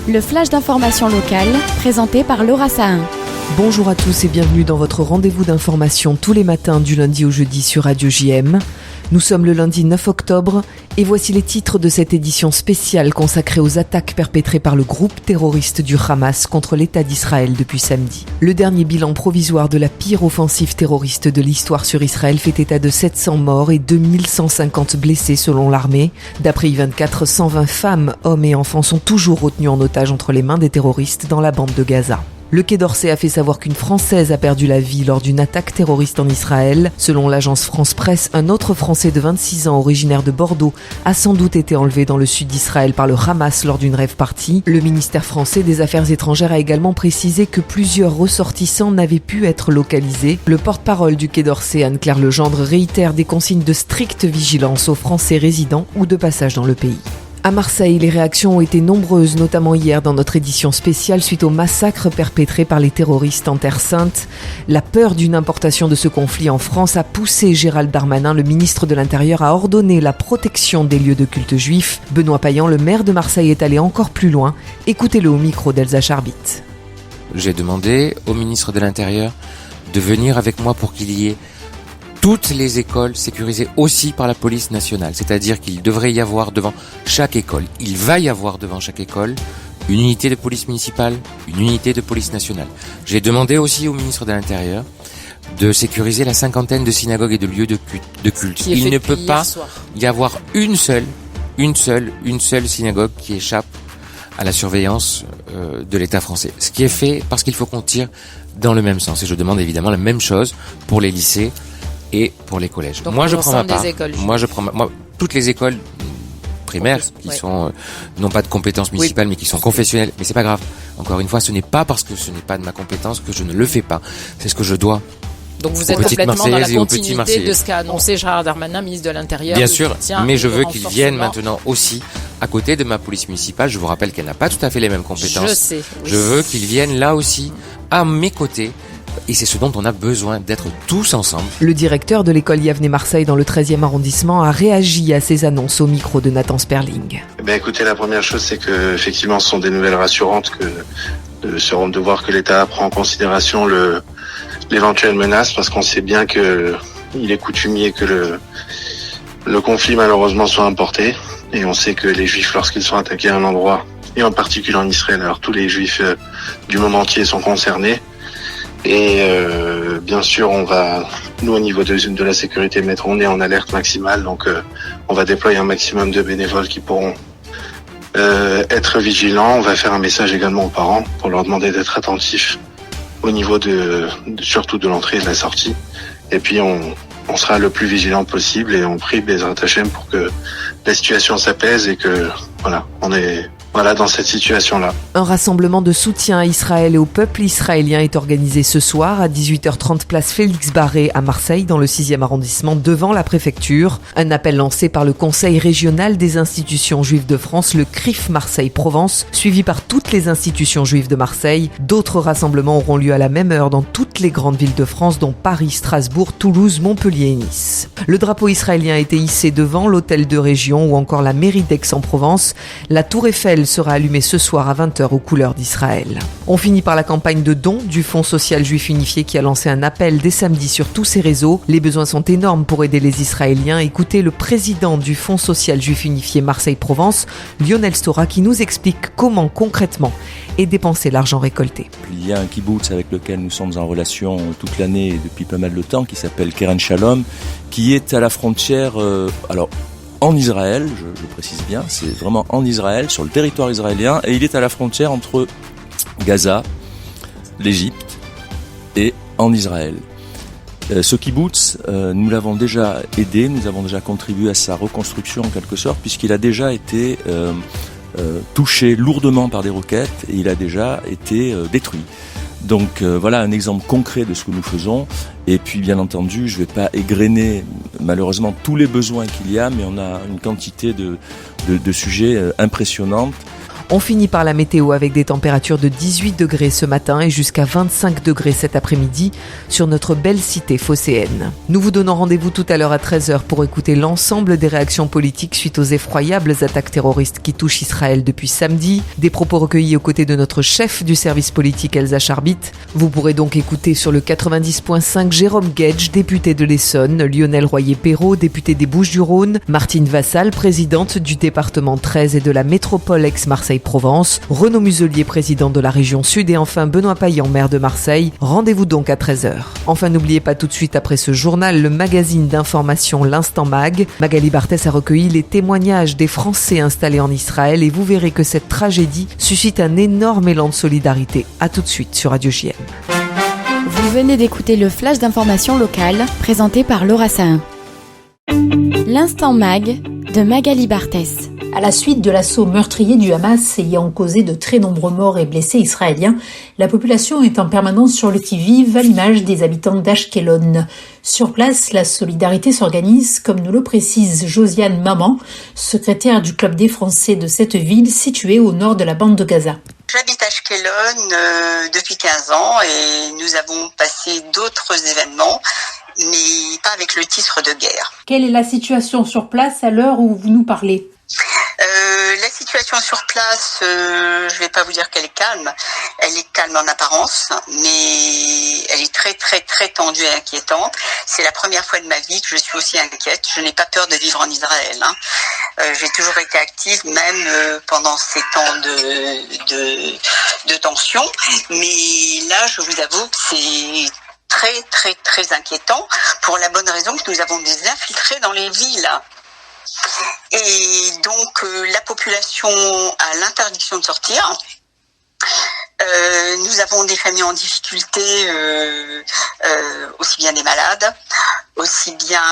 Le flash d'information locale, présenté par Laura Sahin. Bonjour à tous et bienvenue dans votre rendez-vous d'information tous les matins du lundi au jeudi sur Radio JM. Nous sommes le lundi 9 octobre et voici les titres de cette édition spéciale consacrée aux attaques perpétrées par le groupe terroriste du Hamas contre l'État d'Israël depuis samedi. Le dernier bilan provisoire de la pire offensive terroriste de l'histoire sur Israël fait état de 700 morts et 2150 blessés selon l'armée. D'après I24, 120 femmes, hommes et enfants sont toujours retenus en otage entre les mains des terroristes dans la bande de Gaza. Le Quai d'Orsay a fait savoir qu'une Française a perdu la vie lors d'une attaque terroriste en Israël. Selon l'agence France Presse, un autre Français de 26 ans originaire de Bordeaux a sans doute été enlevé dans le sud d'Israël par le Hamas lors d'une rave party. Le ministère français des Affaires étrangères a également précisé que plusieurs ressortissants n'avaient pu être localisés. Le porte-parole du Quai d'Orsay, Anne-Claire Legendre, réitère des consignes de stricte vigilance aux Français résidents ou de passage dans le pays. À Marseille, les réactions ont été nombreuses, notamment hier dans notre édition spéciale suite au massacre perpétré par les terroristes en Terre Sainte. La peur d'une importation de ce conflit en France a poussé Gérald Darmanin, le ministre de l'Intérieur, à ordonner la protection des lieux de culte juifs. Benoît Payan, le maire de Marseille, est allé encore plus loin. Écoutez-le au micro d'Elsa Charbit. J'ai demandé au ministre de l'Intérieur de venir avec moi pour qu'il y ait toutes les écoles sécurisées aussi par la police nationale. C'est-à-dire qu'il devrait y avoir devant chaque école, il va y avoir devant chaque école une unité de police municipale, une unité de police nationale. J'ai demandé aussi au ministre de l'Intérieur de sécuriser la 50aine de synagogues et de lieux de culte. Il ne peut pas y avoir une seule synagogue qui échappe à la surveillance de l'État français. Ce qui est fait parce qu'il faut qu'on tire dans le même sens. Et je demande évidemment la même chose pour les lycées et pour les collèges. Donc moi je prends ma part. Moi toutes les écoles primaires qui sont non pas de compétences municipales mais qui sont confessionnelles, mais c'est pas grave. Encore une fois, ce n'est pas parce que ce n'est pas de ma compétence que je ne le fais pas. C'est ce que je dois. Donc vous êtes complètement dans la continuité de ce qu'a annoncé Gérald Darmanin, ministre de l'Intérieur. Bien sûr, mais je veux qu'il vienne maintenant aussi à côté de ma police municipale. Je vous rappelle qu'elle n'a pas tout à fait les mêmes compétences. Je sais. Oui. Je veux qu'il vienne là aussi à mes côtés. Et c'est ce dont on a besoin, d'être tous ensemble. Le directeur de l'école Yavne Marseille dans le 13e arrondissement a réagi à ces annonces au micro de Nathan Sperling. Écoutez, la première chose, c'est que effectivement, ce sont des nouvelles rassurantes de voir que l'État prend en considération l'éventuelle menace, parce qu'on sait bien que il est coutumier que le conflit malheureusement soit importé, et on sait que les Juifs, lorsqu'ils sont attaqués à un endroit, et en particulier en Israël, alors tous les Juifs du monde entier sont concernés. Et bien sûr, nous au niveau de la sécurité, on est en alerte maximale, donc on va déployer un maximum de bénévoles qui pourront être vigilants. On va faire un message également aux parents pour leur demander d'être attentifs au niveau surtout de l'entrée et de la sortie. Et puis on sera le plus vigilant possible et on prie Bezrat Hashem pour que la situation s'apaise et que on est dans cette situation-là. Un rassemblement de soutien à Israël et au peuple israélien est organisé ce soir à 18h30 place Félix Barré à Marseille dans le 6e arrondissement devant la préfecture. Un appel lancé par le Conseil régional des institutions juives de France, le CRIF Marseille-Provence, suivi par toutes les institutions juives de Marseille. D'autres rassemblements auront lieu à la même heure dans toutes les grandes villes de France, dont Paris, Strasbourg, Toulouse, Montpellier et Nice. Le drapeau israélien a été hissé devant l'hôtel de région ou encore la mairie d'Aix-en-Provence. La tour Eiffel sera allumée ce soir à 20h aux couleurs d'Israël. On finit par la campagne de dons du Fonds social juif unifié qui a lancé un appel dès samedi sur tous ses réseaux. Les besoins sont énormes pour aider les Israéliens. Écoutez le président du Fonds social juif unifié Marseille-Provence, Lionel Stora, qui nous explique comment concrètement est dépensé l'argent récolté. Il y a un kibbutz avec lequel nous sommes en relation toute l'année et depuis pas mal de temps qui s'appelle Keren Shalom, qui est à la frontière, en Israël, je précise bien, c'est vraiment en Israël, sur le territoire israélien, et il est à la frontière entre Gaza, l'Égypte et en Israël. Ce kibbutz, nous l'avons déjà aidé, nous avons déjà contribué à sa reconstruction en quelque sorte, puisqu'il a déjà été touché lourdement par des roquettes et il a déjà été détruit. Donc voilà un exemple concret de ce que nous faisons. Et puis bien entendu, je ne vais pas égrener malheureusement tous les besoins qu'il y a, mais on a une quantité de sujets impressionnantes. On finit par la météo avec des températures de 18 degrés ce matin et jusqu'à 25 degrés cet après-midi sur notre belle cité phocéenne. Nous vous donnons rendez-vous tout à l'heure à 13h pour écouter l'ensemble des réactions politiques suite aux effroyables attaques terroristes qui touchent Israël depuis samedi. Des propos recueillis aux côtés de notre chef du service politique Elsa Charbit. Vous pourrez donc écouter sur le 90.5 Jérôme Guedj, député de l'Essonne, Lionel Royer-Perrault, député des Bouches-du-Rhône, Martine Vassal, présidente du département 13 et de la métropole ex-Marseille-Provence, Renaud Muselier, président de la région Sud et enfin Benoît Payan, maire de Marseille. Rendez-vous donc à 13h. Enfin, n'oubliez pas tout de suite après ce journal le magazine d'information L'Instant Mag. Magali Barthès a recueilli les témoignages des Français installés en Israël et vous verrez que cette tragédie suscite un énorme élan de solidarité. À tout de suite sur Radio JM. Vous venez d'écouter le flash d'information locale présenté par Laura Sahin. L'Instant Mag de Magali Barthès. À la suite de l'assaut meurtrier du Hamas ayant causé de très nombreux morts et blessés israéliens, la population est en permanence sur le qui-vive à l'image des habitants d'Ashkelon. Sur place, la solidarité s'organise, comme nous le précise Josiane Maman, secrétaire du club des Français de cette ville située au nord de la bande de Gaza. J'habite à Ashkelon depuis 15 ans et nous avons passé d'autres événements, mais pas avec le titre de guerre. Quelle est la situation sur place à l'heure où vous nous parlez ? La situation sur place, je vais pas vous dire qu'elle est calme. Elle est calme en apparence, mais elle est très très très tendue et inquiétante. C'est la première fois de ma vie que je suis aussi inquiète. Je n'ai pas peur de vivre en Israël. J'ai toujours été active, même pendant ces temps de tension. Mais là, je vous avoue que c'est très très très inquiétant pour la bonne raison que nous avons des infiltrés dans les villes. Et donc la population a l'interdiction de sortir. Nous avons des familles en difficulté, aussi bien des malades, aussi bien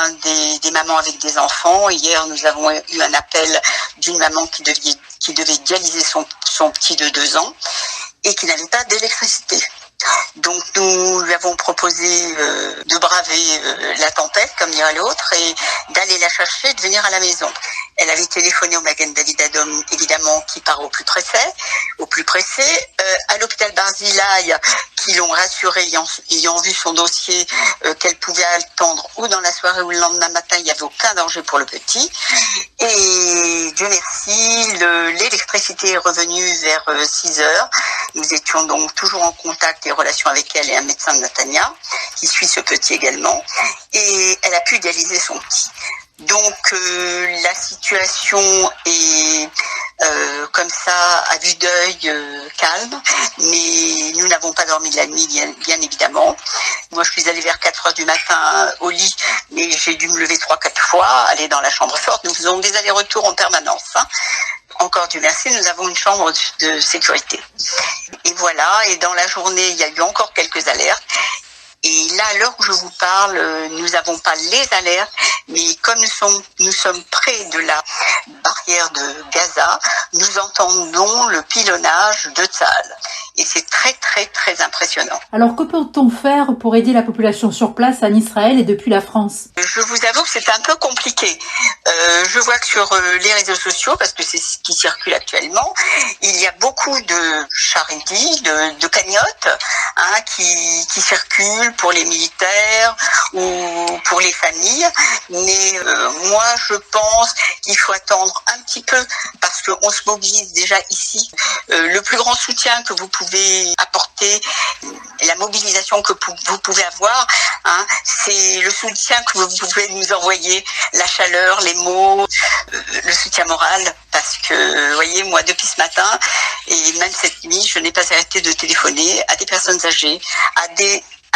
des mamans avec des enfants. Hier, nous avons eu un appel d'une maman qui devait dialyser son petit de 2 ans et qui n'avait pas d'électricité. Donc nous lui avons proposé de braver la tempête, comme dirait l'autre, et d'aller la chercher, de venir à la maison. Elle avait téléphoné au Magen David Adom, évidemment, qui part au plus pressé. À l'hôpital Barzilai, qui l'ont rassurée, ayant vu son dossier, qu'elle pouvait attendre ou dans la soirée ou le lendemain matin, il n'y avait aucun danger pour le petit. Et Dieu merci, l'électricité est revenue vers 6 heures. Nous étions donc toujours en contact et relation avec elle et un médecin de Natania, qui suit ce petit également. Et elle a pu dialyser son petit. Donc la situation est comme ça à vue d'œil calme, mais nous n'avons pas dormi de la nuit bien évidemment. Moi je suis allée vers 4h du matin au lit, mais j'ai dû me lever 3-4 fois, aller dans la chambre forte. Nous faisons des allers-retours en permanence. Encore Dieu merci, nous avons une chambre de sécurité. Et voilà, et dans la journée il y a eu encore quelques alertes. Et là, à l'heure où je vous parle, nous n'avons pas les alertes, mais comme nous sommes près de la barrière de Gaza, nous entendons le pilonnage de Tsahal. Et c'est très, très, très impressionnant. Alors, que peut-on faire pour aider la population sur place en Israël et depuis la France ? Je vous avoue que c'est un peu compliqué. Je vois que sur les réseaux sociaux, parce que c'est ce qui circule actuellement, il y a beaucoup de charity, de cagnottes qui circulent pour les militaires ou pour les familles. Mais moi, je pense qu'il faut attendre un petit peu parce qu'on se mobilise déjà ici. Le plus grand soutien que vous pouvez apporter, la mobilisation que vous pouvez avoir, c'est le soutien que vous pouvez nous envoyer, la chaleur, les mots, le soutien moral. Parce que, vous voyez, moi, depuis ce matin, et même cette nuit, je n'ai pas arrêté de téléphoner à des personnes âgées, à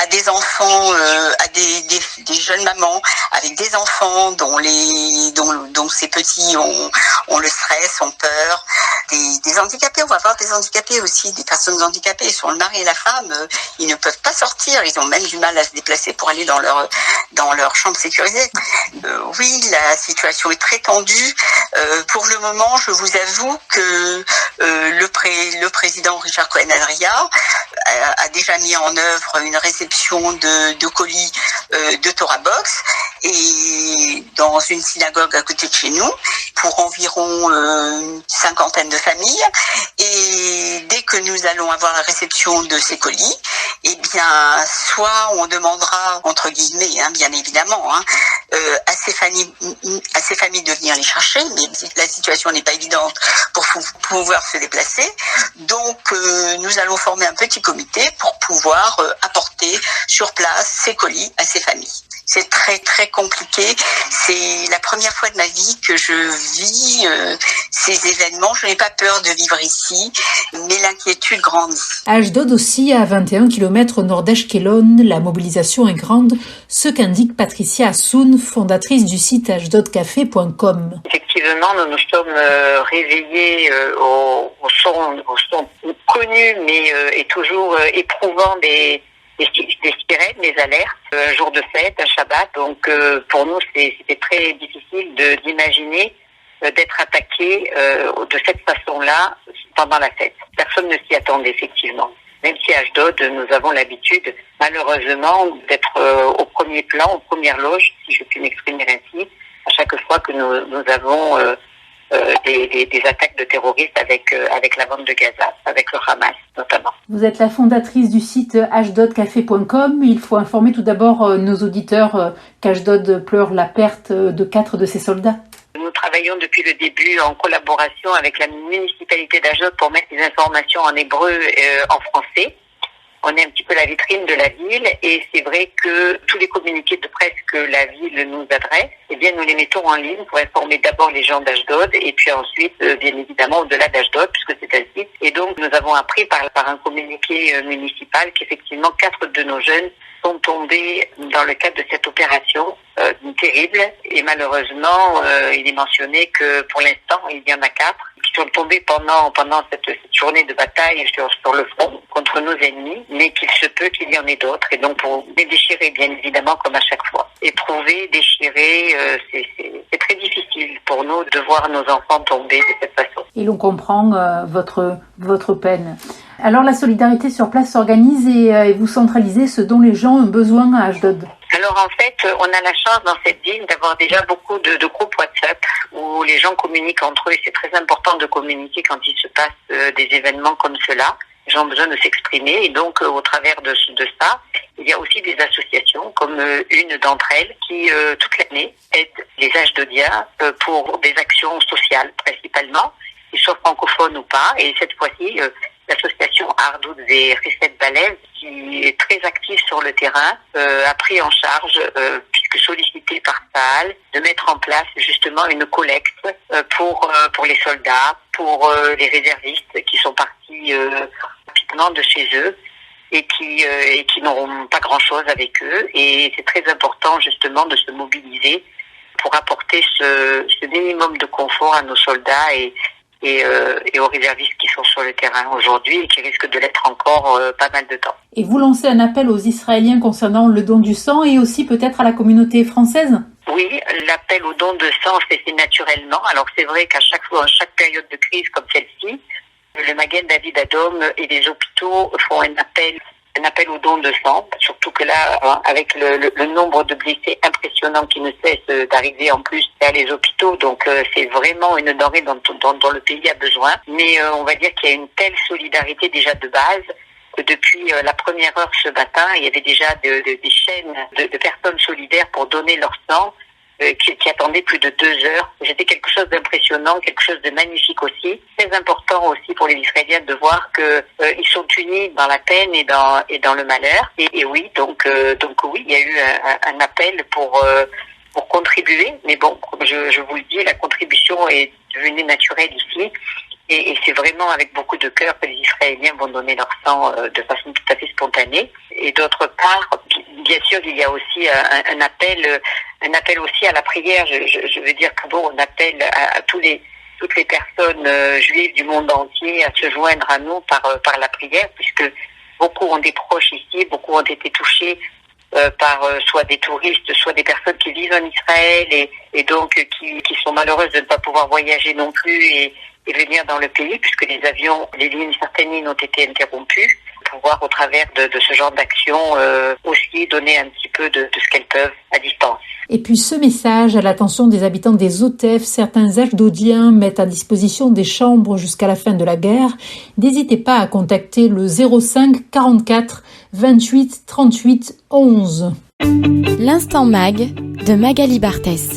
des enfants, à des jeunes mamans avec des enfants dont ces petits ont le stress, ont peur, des handicapés. On va voir des handicapés aussi, des personnes handicapées. Sur le mari et la femme, ils ne peuvent pas sortir. Ils ont même du mal à se déplacer pour aller dans leur chambre sécurisée. Oui, la situation est très tendue. Pour le moment, je vous avoue que le président Richard Cohen-Adria a déjà mis en œuvre une réception de colis de Torah Box et dans une synagogue à côté de chez nous pour environ une 50aine de famille. Et dès que nous allons avoir la réception de ces colis, eh bien, soit on demandera, entre guillemets, bien évidemment, à ces familles de venir les chercher, mais la situation n'est pas évidente pour pouvoir se déplacer. Donc, nous allons former un petit comité pour pouvoir apporter sur place ces colis à ces familles. C'est très très compliqué. C'est la première fois de ma vie que je vis ces événements. Je n'ai pas peur de vivre ici, mais l'inquiétude grandit. À Ashdod aussi, à 21 km au nord d'Ashkelon, la mobilisation est grande, ce qu'indique Patricia Hassoun, fondatrice du site ashdodcafé.com. Effectivement, nous nous sommes réveillés au son connu, mais et toujours éprouvant des sirènes, des alertes, un jour de fête, un Shabbat. Donc pour nous, c'était très difficile d'imaginer d'être attaqué de cette façon-là pendant la fête. Personne ne s'y attendait effectivement. Même si à Ashdod, nous avons l'habitude, malheureusement, d'être au premier plan, aux premières loges, si je puis m'exprimer ainsi, à chaque fois que nous avons des attaques de terroristes avec la bande de Gaza, avec le Hamas notamment. Vous êtes la fondatrice du site ashdodcafé.com. Il faut informer tout d'abord nos auditeurs qu'Ashdod pleure la perte de 4 de ses soldats. Nous travaillons depuis le début en collaboration avec la municipalité d'Ashdod pour mettre les informations en hébreu et en français. On est un petit peu la vitrine de la ville et c'est vrai que tous les communiqués de presse que la ville nous adresse, eh bien nous les mettons en ligne pour informer d'abord les gens d'Ashdod et puis ensuite, bien évidemment, au-delà d'Ashdod, puisque c'est un site. Et donc nous avons appris par un communiqué municipal qu'effectivement 4 de nos jeunes sont tombés dans le cadre de cette opération terrible. Et malheureusement, il est mentionné que pour l'instant, il y en a 4 qui sont tombés pendant cette journée de bataille sur le front contre nos ennemis, mais qu'il se peut qu'il y en ait d'autres. Et donc pour les déchirer, bien évidemment, comme à chaque fois. Éprouver, déchirer, c'est très difficile pour nous de voir nos enfants tomber de cette façon. Et l'on comprend votre peine. Alors la solidarité sur place s'organise et vous centralisez ce dont les gens ont besoin à Ashdod. Alors en fait, on a la chance dans cette ville d'avoir déjà beaucoup de groupes WhatsApp où les gens communiquent entre eux et c'est très important de communiquer quand il se passe des événements comme cela. Les gens ont besoin de s'exprimer et donc au travers de ça, il y a aussi des associations comme une d'entre elles qui toute l'année aide les Ashdodiens pour des actions sociales principalement, qu'ils soient francophones ou pas. Et cette fois-ci, l'association Ardoud et Risset Balev, qui est très active sur le terrain, a pris en charge, puisque sollicité par Tsahal, de mettre en place justement une collecte pour les soldats, pour les réservistes qui sont partis rapidement de chez eux et qui n'auront pas grand-chose avec eux. Et c'est très important justement de se mobiliser pour apporter ce minimum de confort à nos soldats et aux réservistes qui sont sur le terrain aujourd'hui et qui risquent de l'être encore pas mal de temps. Et vous lancez un appel aux Israéliens concernant le don du sang et aussi peut-être à la communauté française ? Oui, l'appel au don de sang s'est fait naturellement. Alors c'est vrai qu'à chaque fois, à chaque période de crise comme celle-ci, le Magen David Adom et les hôpitaux font un appel au don de sang, surtout que là, avec le nombre de blessés impressionnant qui ne cesse d'arriver en plus à les hôpitaux, donc c'est vraiment une denrée dont le pays a besoin. Mais on va dire qu'il y a une telle solidarité déjà de base que depuis la première heure ce matin, il y avait déjà des chaînes de personnes solidaires pour donner leur sang, qui attendaient plus de 2 heures. C'était quelque chose d'impressionnant, quelque chose de magnifique aussi. Très important aussi pour les Israéliens de voir que ils sont unis dans la peine et dans le malheur. Et oui, donc oui, il y a eu un appel pour contribuer. Mais bon, je vous le dis, la contribution est devenue naturelle ici. Et c'est vraiment avec beaucoup de cœur que les Israéliens vont donner leur sang de façon tout à fait spontanée. Et d'autre part, bien sûr, il y a aussi un appel aussi à la prière. Je veux dire que bon, on appelle à toutes les personnes juives du monde entier à se joindre à nous par la prière, puisque beaucoup ont des proches ici, beaucoup ont été touchés par soit des touristes, soit des personnes qui vivent en Israël et donc qui sont malheureuses de ne pas pouvoir voyager non plus et venir dans le pays, puisque certaines lignes ont été interrompues pouvoir, au travers de ce genre d'action, aussi donner un petit peu de ce qu'elles peuvent à distance. Et puis ce message à l'attention des habitants des OTEF, certains Ashdodiens mettent à disposition des chambres jusqu'à la fin de la guerre. N'hésitez pas à contacter le 05 44 28 38 11. L'Instant Mag de Magali Barthès.